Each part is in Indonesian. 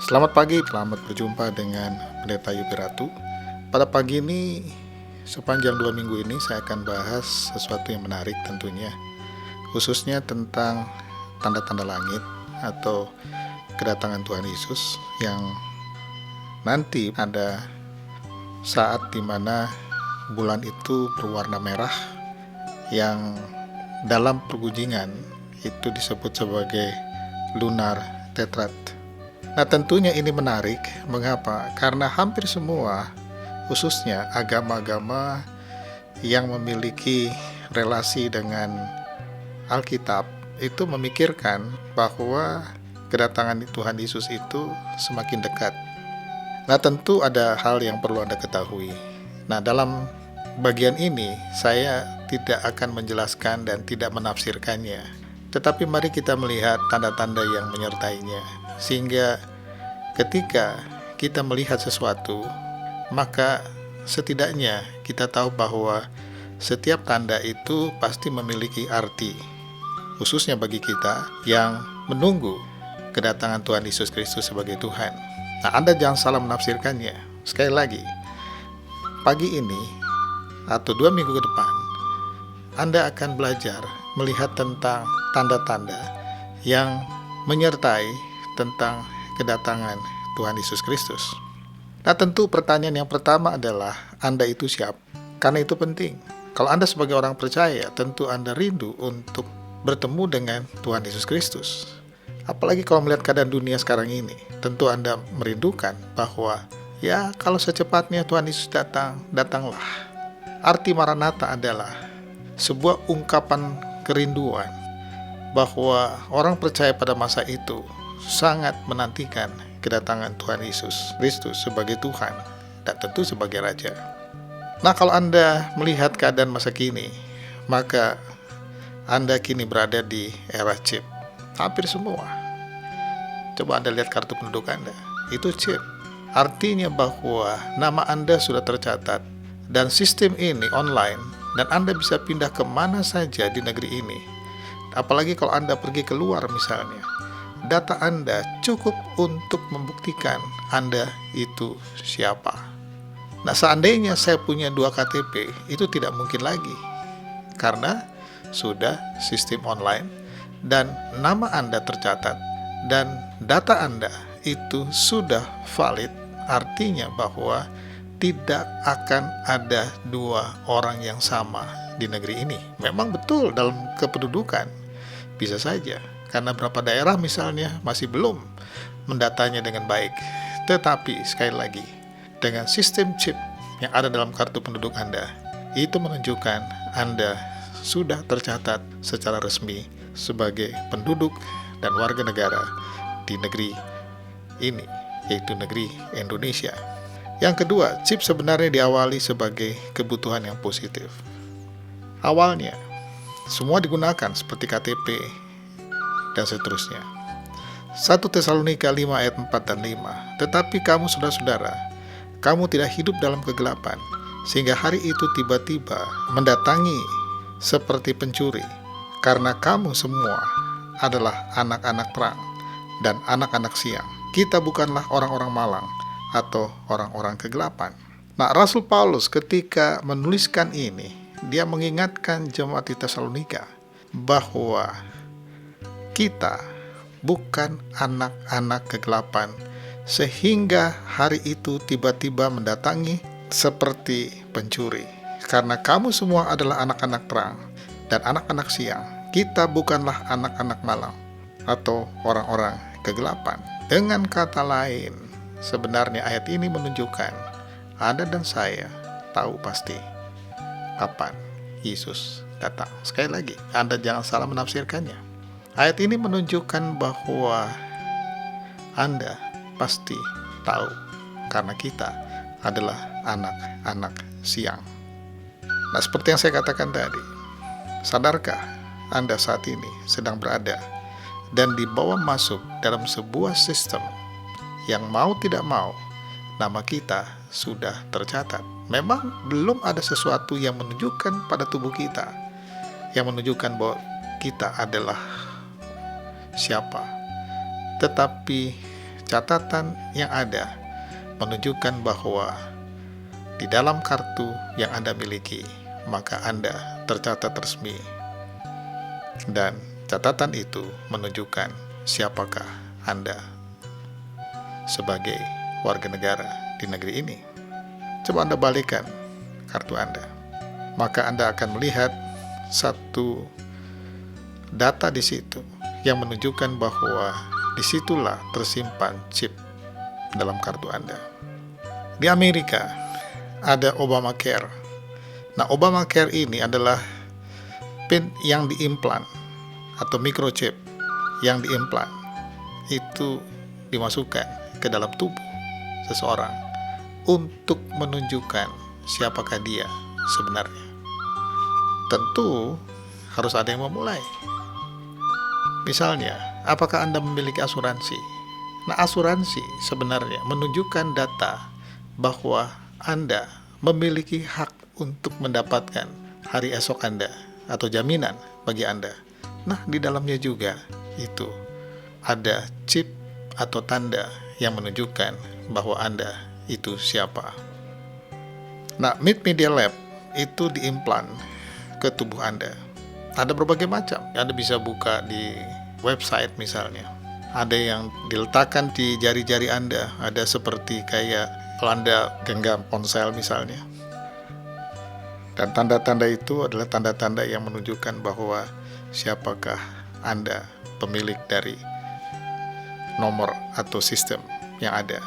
Selamat pagi, selamat berjumpa dengan Pendeta Yubiratu. Pada pagi ini, sepanjang 2 minggu ini saya akan bahas sesuatu yang menarik tentunya, khususnya tentang tanda-tanda langit atau kedatangan Tuhan Yesus yang nanti ada saat dimana bulan itu berwarna merah yang dalam pergunjingan itu disebut sebagai lunar tetrad. Nah, tentunya ini menarik. Mengapa? Karena hampir semua, khususnya agama-agama yang memiliki relasi dengan Alkitab, itu memikirkan bahwa kedatangan Tuhan Yesus itu semakin dekat. Nah, tentu ada hal yang perlu Anda ketahui. Nah, dalam bagian ini saya tidak akan menjelaskan dan tidak menafsirkannya, tetapi mari kita melihat tanda-tanda yang menyertainya, sehingga ketika kita melihat sesuatu, maka setidaknya kita tahu bahwa setiap tanda itu pasti memiliki arti, khususnya bagi kita yang menunggu kedatangan Tuhan Yesus Kristus sebagai Tuhan. Nah, Anda jangan salah menafsirkannya. Sekali lagi, pagi ini atau 2 minggu ke depan, Anda akan belajar melihat tentang tanda-tanda yang menyertai tentang kedatangan Tuhan Yesus Kristus. Nah, tentu pertanyaan yang pertama adalah, Anda itu siapa? Karena itu penting. Kalau Anda sebagai orang percaya, tentu Anda rindu untuk bertemu dengan Tuhan Yesus Kristus. Apalagi kalau melihat keadaan dunia sekarang ini, tentu Anda merindukan bahwa ya kalau secepatnya Tuhan Yesus datang, datanglah. Arti Maranatha adalah sebuah ungkapan kerinduan bahwa orang percaya pada masa itu sangat menantikan kedatangan Tuhan Yesus Kristus sebagai Tuhan dan tentu sebagai Raja. Nah, kalau Anda melihat keadaan masa kini, maka Anda kini berada di era chip. Hampir semua. Coba Anda lihat kartu penduduk Anda, itu chip. Artinya bahwa nama Anda sudah tercatat dan sistem ini online dan Anda bisa pindah kemana saja di negeri ini. Apalagi kalau Anda pergi keluar misalnya, data Anda cukup untuk membuktikan Anda itu siapa. Nah, seandainya saya punya 2 KTP, itu tidak mungkin lagi. Karena sudah sistem online dan nama Anda tercatat dan data Anda itu sudah valid, artinya bahwa tidak akan ada 2 orang yang sama di negeri ini. Memang betul dalam kependudukan, bisa saja. Karena beberapa daerah misalnya masih belum mendatanya dengan baik. Tetapi sekali lagi, dengan sistem chip yang ada dalam kartu penduduk Anda, itu menunjukkan Anda sudah tercatat secara resmi sebagai penduduk dan warga negara di negeri ini, yaitu negeri Indonesia. Yang kedua, chip sebenarnya diawali sebagai kebutuhan yang positif. Awalnya, semua digunakan seperti KTP dan seterusnya. 1 Tesalonika 5 ayat 4 dan 5. Tetapi kamu saudara-saudara, kamu tidak hidup dalam kegelapan, sehingga hari itu tiba-tiba mendatangi seperti pencuri, karena kamu semua adalah anak-anak terang dan anak-anak siang. Kita bukanlah orang-orang malang atau orang-orang kegelapan. Nah, Rasul Paulus ketika menuliskan ini, dia mengingatkan jemaat di Tesalonika bahwa kita bukan anak-anak kegelapan, sehingga hari itu tiba-tiba mendatangi seperti pencuri. Karena kamu semua adalah anak-anak terang dan anak-anak siang. Kita bukanlah anak-anak malam atau orang-orang kegelapan. Dengan kata lain, sebenarnya ayat ini menunjukkan Anda dan saya tahu pasti kapan Yesus datang. Sekali lagi, Anda jangan salah menafsirkannya. Ayat ini menunjukkan bahwa Anda pasti tahu karena kita adalah anak-anak siang. Nah, seperti yang saya katakan tadi, sadarkah Anda saat ini sedang berada dan dibawa masuk dalam sebuah sistem yang mau tidak mau nama kita sudah tercatat. Memang belum ada sesuatu yang menunjukkan pada tubuh kita, yang menunjukkan bahwa kita adalah siapa. Tetapi catatan yang ada menunjukkan bahwa di dalam kartu yang Anda miliki, maka Anda tercatat resmi. Dan catatan itu menunjukkan siapakah Anda sebagai warga negara di negeri ini. Coba Anda balikkan kartu Anda, maka Anda akan melihat satu data di situ yang menunjukkan bahwa disitulah tersimpan chip dalam kartu Anda. Di Amerika ada Obamacare. Nah, Obamacare ini adalah pin yang diimplan atau microchip yang diimplan, itu dimasukkan ke dalam tubuh seseorang untuk menunjukkan siapakah dia sebenarnya. Tentu harus ada yang memulai. Misalnya, apakah Anda memiliki asuransi? Nah, asuransi sebenarnya menunjukkan data bahwa Anda memiliki hak untuk mendapatkan hari esok Anda atau jaminan bagi Anda. Nah, di dalamnya juga itu ada chip atau tanda yang menunjukkan bahwa Anda itu siapa. Nah, Mid Media Lab itu diimplan ke tubuh Anda. Ada berbagai macam. Anda bisa buka di website misalnya. Ada yang diletakkan di jari-jari Anda. Ada seperti kayak kalau Anda genggam ponsel misalnya. Dan tanda-tanda itu adalah tanda-tanda yang menunjukkan bahwa siapakah Anda pemilik dari nomor atau sistem yang ada.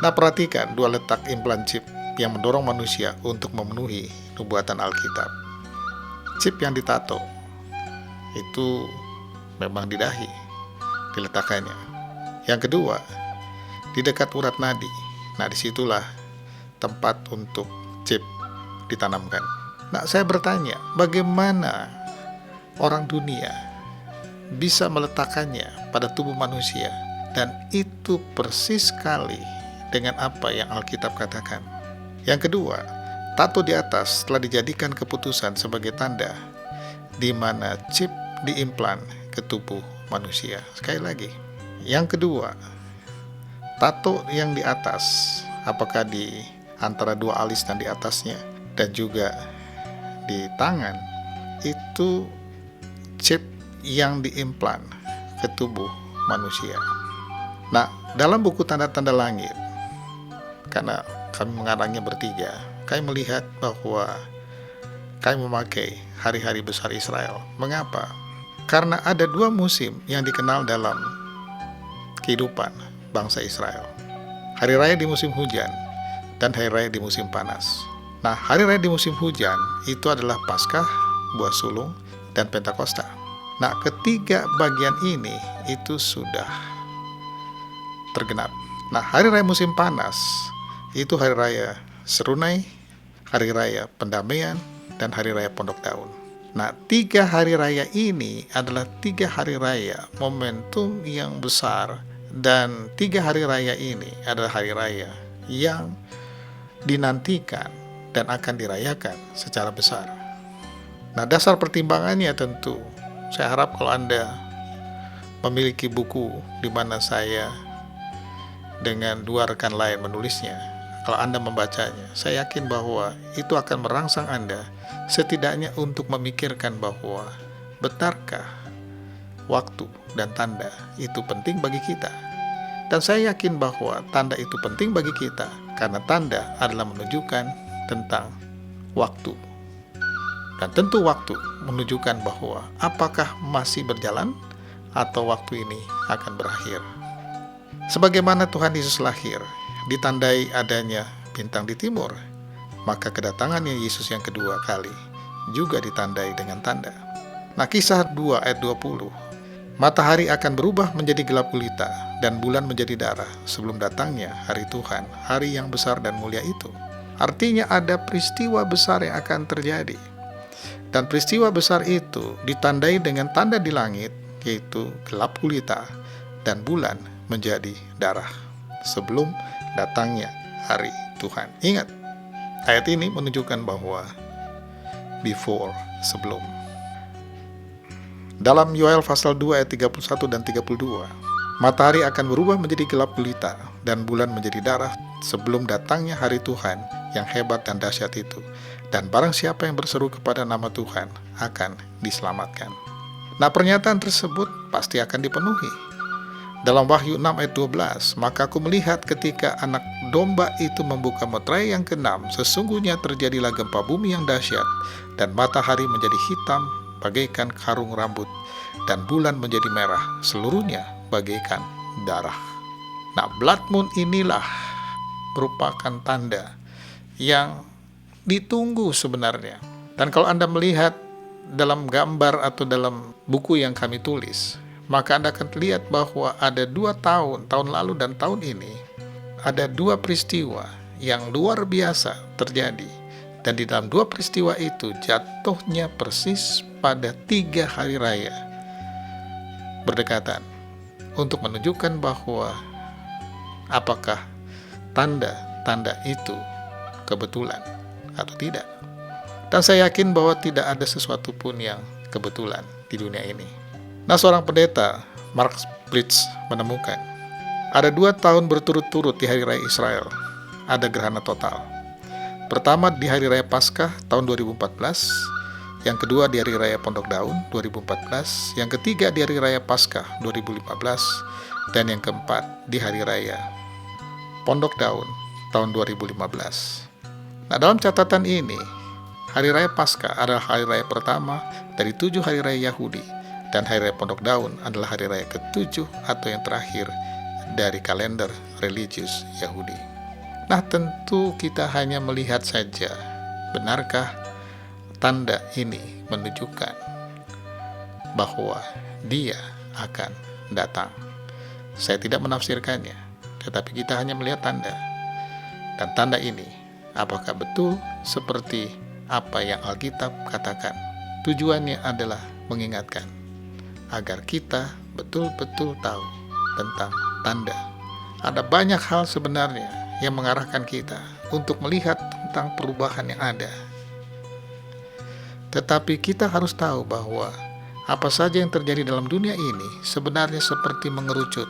Nah, perhatikan dua letak implan chip yang mendorong manusia untuk memenuhi nubuatan Alkitab. Chip yang ditato itu memang di dahi diletakkannya. Yang kedua, di dekat urat nadi. Nah, disitulah tempat untuk chip ditanamkan. Nah, saya bertanya, bagaimana orang dunia bisa meletakkannya pada tubuh manusia, dan itu persis sekali dengan apa yang Alkitab katakan. Yang kedua, tato di atas telah dijadikan keputusan sebagai tanda di mana chip diimplan ke tubuh manusia. Sekali lagi, yang kedua, tato yang di atas, apakah di antara dua alis dan di atasnya dan juga di tangan, itu chip yang diimplan ke tubuh manusia. Nah, dalam buku Tanda-tanda Langit, karena kami mengarangnya bertiga, kami melihat bahwa kami memakai hari-hari besar Israel. Mengapa? Karena ada dua musim yang dikenal dalam kehidupan bangsa Israel. Hari raya di musim hujan dan hari raya di musim panas. Nah, hari raya di musim hujan itu adalah Paskah, Buah Sulung, dan Pentakosta. Nah, ketiga bagian ini itu sudah tergenap. Nah, hari raya musim panas itu hari raya Serunai, hari raya Pendamaian, dan hari raya Pondok Daun. Nah, 3 hari raya ini adalah 3 hari raya momentum yang besar, dan 3 hari raya ini adalah hari raya yang dinantikan dan akan dirayakan secara besar. Nah, dasar pertimbangannya tentu, saya harap kalau Anda memiliki buku di mana saya dengan 2 rekan lain menulisnya, kalau Anda membacanya, saya yakin bahwa itu akan merangsang Anda setidaknya untuk memikirkan bahwa benarkah waktu dan tanda itu penting bagi kita. Dan saya yakin bahwa tanda itu penting bagi kita karena tanda adalah menunjukkan tentang waktu. Dan tentu waktu menunjukkan bahwa apakah masih berjalan atau waktu ini akan berakhir. Sebagaimana Tuhan Yesus lahir ditandai adanya bintang di timur, maka kedatangannya Yesus yang kedua kali juga ditandai dengan tanda. Nah, Kisah 2 ayat 20, matahari akan berubah menjadi gelap gulita dan bulan menjadi darah sebelum datangnya hari Tuhan, hari yang besar dan mulia itu. Artinya ada peristiwa besar yang akan terjadi. Dan peristiwa besar itu ditandai dengan tanda di langit, yaitu gelap gulita dan bulan menjadi darah sebelum datangnya hari Tuhan. Ingat, ayat ini menunjukkan bahwa before, sebelum. Dalam Yoel pasal 2 ayat 31 dan 32, Matahari akan berubah menjadi gelap gulita dan bulan menjadi darah sebelum datangnya hari Tuhan yang hebat dan dahsyat itu. Dan barang siapa yang berseru kepada nama Tuhan akan diselamatkan. Nah, pernyataan tersebut pasti akan dipenuhi. Dalam Wahyu 6 ayat 12, maka aku melihat ketika anak domba itu membuka meterai yang ke-6, sesungguhnya terjadilah gempa bumi yang dahsyat, dan matahari menjadi hitam bagaikan karung rambut, dan bulan menjadi merah, seluruhnya bagaikan darah. Nah, blood moon inilah merupakan tanda yang ditunggu sebenarnya. Dan kalau Anda melihat dalam gambar atau dalam buku yang kami tulis, maka Anda akan lihat bahwa ada 2 tahun lalu dan tahun ini, ada 2 peristiwa yang luar biasa terjadi. Dan di dalam 2 peristiwa itu jatuhnya persis pada 3 hari raya berdekatan, untuk menunjukkan bahwa apakah tanda-tanda itu kebetulan atau tidak. Dan saya yakin bahwa tidak ada sesuatu pun yang kebetulan di dunia ini. Nah, seorang pendeta, Mark Blitz, menemukan ada 2 tahun berturut-turut di hari raya Israel ada gerhana total. Pertama di hari raya Paskah tahun 2014, yang kedua di hari raya Pondok Daun 2014, yang ketiga di hari raya Paskah 2015, dan yang keempat di hari raya Pondok Daun tahun 2015. Nah, dalam catatan ini, hari raya Paskah adalah hari raya pertama dari 7 hari raya Yahudi, dan hari raya Pondok Daun adalah hari raya ke-7 atau yang terakhir dari kalender religius Yahudi. Nah, tentu kita hanya melihat saja, benarkah tanda ini menunjukkan bahwa dia akan datang. Saya tidak menafsirkannya, tetapi kita hanya melihat tanda. Dan tanda ini, apakah betul seperti apa yang Alkitab katakan? Tujuannya adalah mengingatkan agar kita betul-betul tahu tentang tanda. Ada banyak hal sebenarnya yang mengarahkan kita untuk melihat tentang perubahan yang ada. Tetapi kita harus tahu bahwa apa saja yang terjadi dalam dunia ini sebenarnya seperti mengerucut.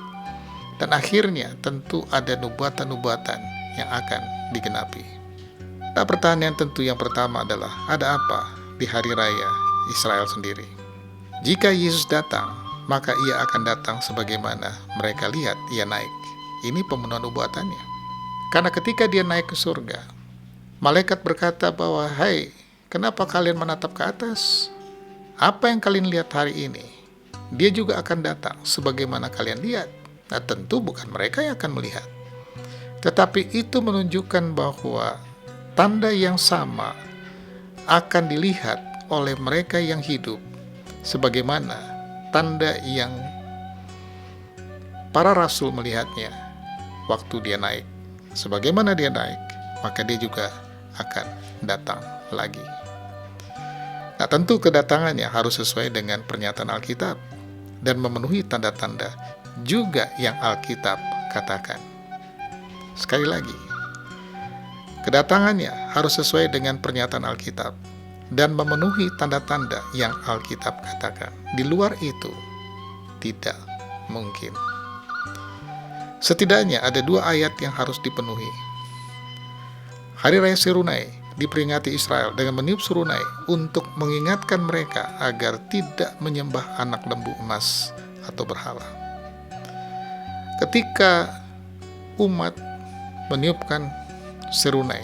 Dan akhirnya tentu ada nubuatan-nubuatan yang akan digenapi. Nah, pertanyaan tentu yang pertama adalah, ada apa di hari raya Israel sendiri? Jika Yesus datang, maka ia akan datang sebagaimana mereka lihat ia naik. Ini pemenuhan nubuatannya. Karena ketika dia naik ke surga, malaikat berkata bahwa, "Hai, kenapa kalian menatap ke atas? Apa yang kalian lihat hari ini, dia juga akan datang sebagaimana kalian lihat." Nah, tentu bukan mereka yang akan melihat, tetapi itu menunjukkan bahwa tanda yang sama akan dilihat oleh mereka yang hidup, sebagaimana tanda yang para rasul melihatnya waktu dia naik. Sebagaimana dia naik, maka dia juga akan datang lagi. Nah, tentu kedatangannya harus sesuai dengan pernyataan Alkitab dan memenuhi tanda-tanda juga yang Alkitab katakan. Sekali lagi, kedatangannya harus sesuai dengan pernyataan Alkitab dan memenuhi tanda-tanda yang Alkitab katakan. Di luar itu, tidak mungkin. Setidaknya ada 2 ayat yang harus dipenuhi. Hari Raya Serunai diperingati Israel dengan meniup serunai untuk mengingatkan mereka agar tidak menyembah anak lembu emas atau berhala. Ketika umat meniupkan serunai,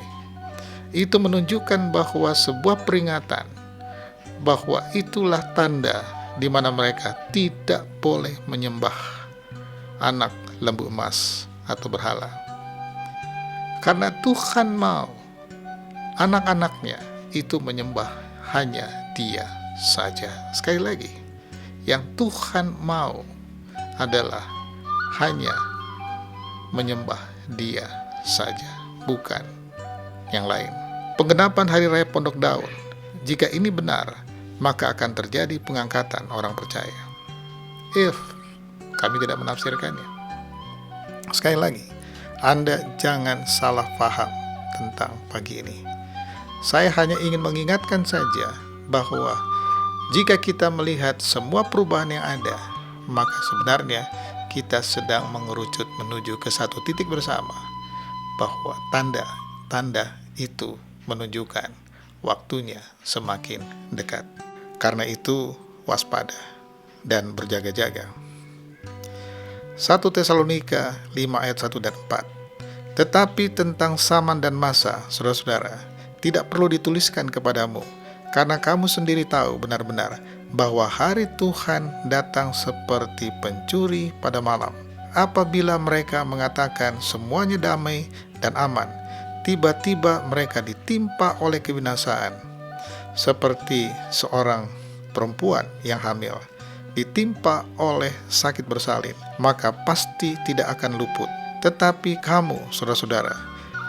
itu menunjukkan bahwa sebuah peringatan bahwa itulah tanda di mana mereka tidak boleh menyembah anak lembu emas atau berhala. Karena Tuhan mau anak-anaknya itu menyembah hanya Dia saja. Sekali lagi, yang Tuhan mau adalah hanya menyembah Dia saja, bukan yang lain. Penggenapan Hari Raya Pondok Daun, jika ini benar, maka akan terjadi pengangkatan orang percaya. Kami tidak menafsirkannya. Sekali lagi, Anda jangan salah paham tentang pagi ini. Saya hanya ingin mengingatkan saja bahwa jika kita melihat semua perubahan yang ada, maka sebenarnya kita sedang mengerucut menuju ke satu titik bersama, bahwa tanda-tanda itu menunjukkan waktunya semakin dekat. Karena itu, waspada dan berjaga-jaga. 1 Tesalonika 5 ayat 1 dan 4. Tetapi tentang zaman dan masa, saudara-saudara, tidak perlu dituliskan kepadamu, karena kamu sendiri tahu benar-benar bahwa hari Tuhan datang seperti pencuri pada malam. Apabila mereka mengatakan semuanya damai dan aman, tiba-tiba mereka ditimpa oleh kebinasaan, seperti seorang perempuan yang hamil ditimpa oleh sakit bersalin, maka pasti tidak akan luput. Tetapi kamu, saudara-saudara,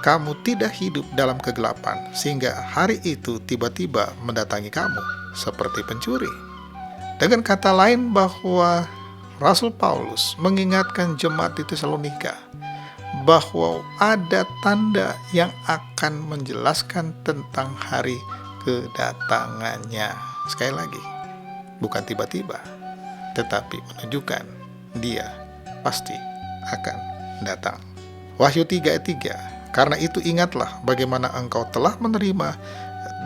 kamu tidak hidup dalam kegelapan, sehingga hari itu tiba-tiba mendatangi kamu seperti pencuri. Dengan kata lain, bahwa Rasul Paulus mengingatkan jemaat di Tesalonika bahwa ada tanda yang akan menjelaskan tentang hari kedatangannya. Sekali lagi, bukan tiba-tiba, tetapi menunjukkan dia pasti akan datang. Wahyu 3 ayat 3. Karena itu ingatlah bagaimana engkau telah menerima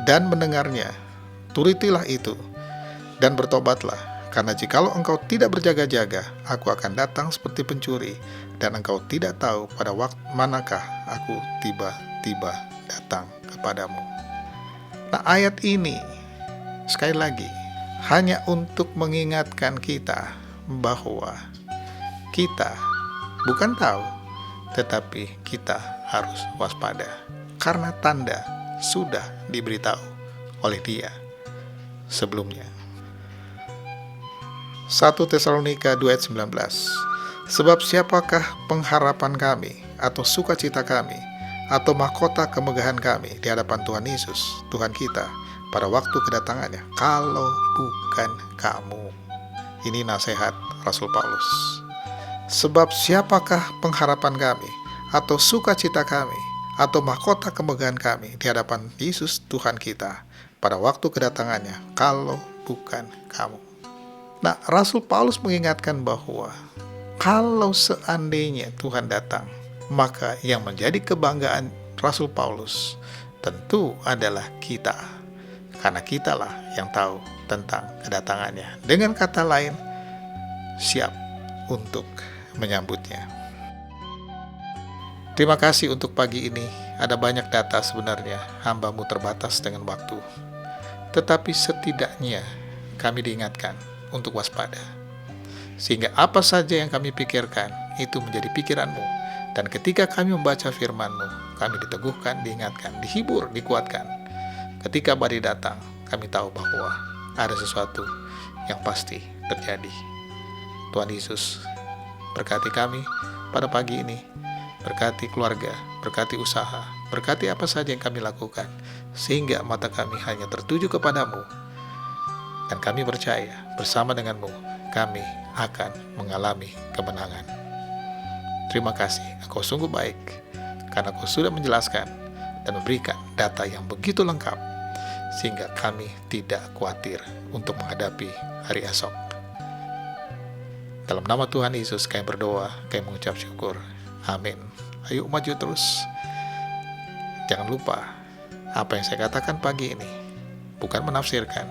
dan mendengarnya. Turutilah itu dan bertobatlah, karena jikalau engkau tidak berjaga-jaga, aku akan datang seperti pencuri, dan engkau tidak tahu pada waktu manakah aku tiba-tiba datang kepadamu. Nah, ayat ini sekali lagi hanya untuk mengingatkan kita bahwa kita bukan tahu, tetapi kita harus waspada, karena tanda sudah diberitahu oleh Dia sebelumnya. 1 Tesalonika 2 ayat 19. Sebab siapakah pengharapan kami, atau sukacita kami, atau mahkota kemegahan kami di hadapan Tuhan Yesus, Tuhan kita, pada waktu kedatangannya, kalau bukan kamu. Ini nasihat Rasul Paulus. Sebab siapakah pengharapan kami, atau sukacita kami, atau mahkota kemegahan kami di hadapan Yesus Tuhan kita, pada waktu kedatangannya, kalau bukan kamu. Nah, Rasul Paulus mengingatkan bahwa kalau seandainya Tuhan datang, maka yang menjadi kebanggaan Rasul Paulus tentu adalah kita, karena kitalah yang tahu tentang kedatangannya. Dengan kata lain, siap untuk menyambutnya. Terima kasih untuk pagi ini. Ada banyak data sebenarnya, hamba-Mu terbatas dengan waktu. Tetapi setidaknya kami diingatkan untuk waspada, sehingga apa saja yang kami pikirkan itu menjadi pikiran-Mu. Dan ketika kami membaca firman-Mu, kami diteguhkan, diingatkan, dihibur, dikuatkan. Ketika badai datang, kami tahu bahwa ada sesuatu yang pasti terjadi. Tuhan Yesus berkati kami pada pagi ini, berkati keluarga, berkati usaha, berkati apa saja yang kami lakukan, sehingga mata kami hanya tertuju kepadamu. Dan kami percaya bersama dengan-Mu, kami akan mengalami kemenangan. Terima kasih, Engkau sungguh baik, karena Engkau sudah menjelaskan dan memberikan data yang begitu lengkap, sehingga kami tidak khawatir untuk menghadapi hari esok. Dalam nama Tuhan Yesus kami berdoa, kami mengucap syukur. Amin. Ayo maju terus. Jangan lupa, apa yang saya katakan pagi ini bukan menafsirkan,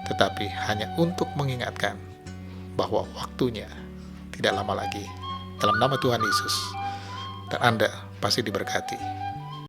tetapi hanya untuk mengingatkan bahwa waktunya tidak lama lagi. Dalam nama Tuhan Yesus, dan Anda pasti diberkati.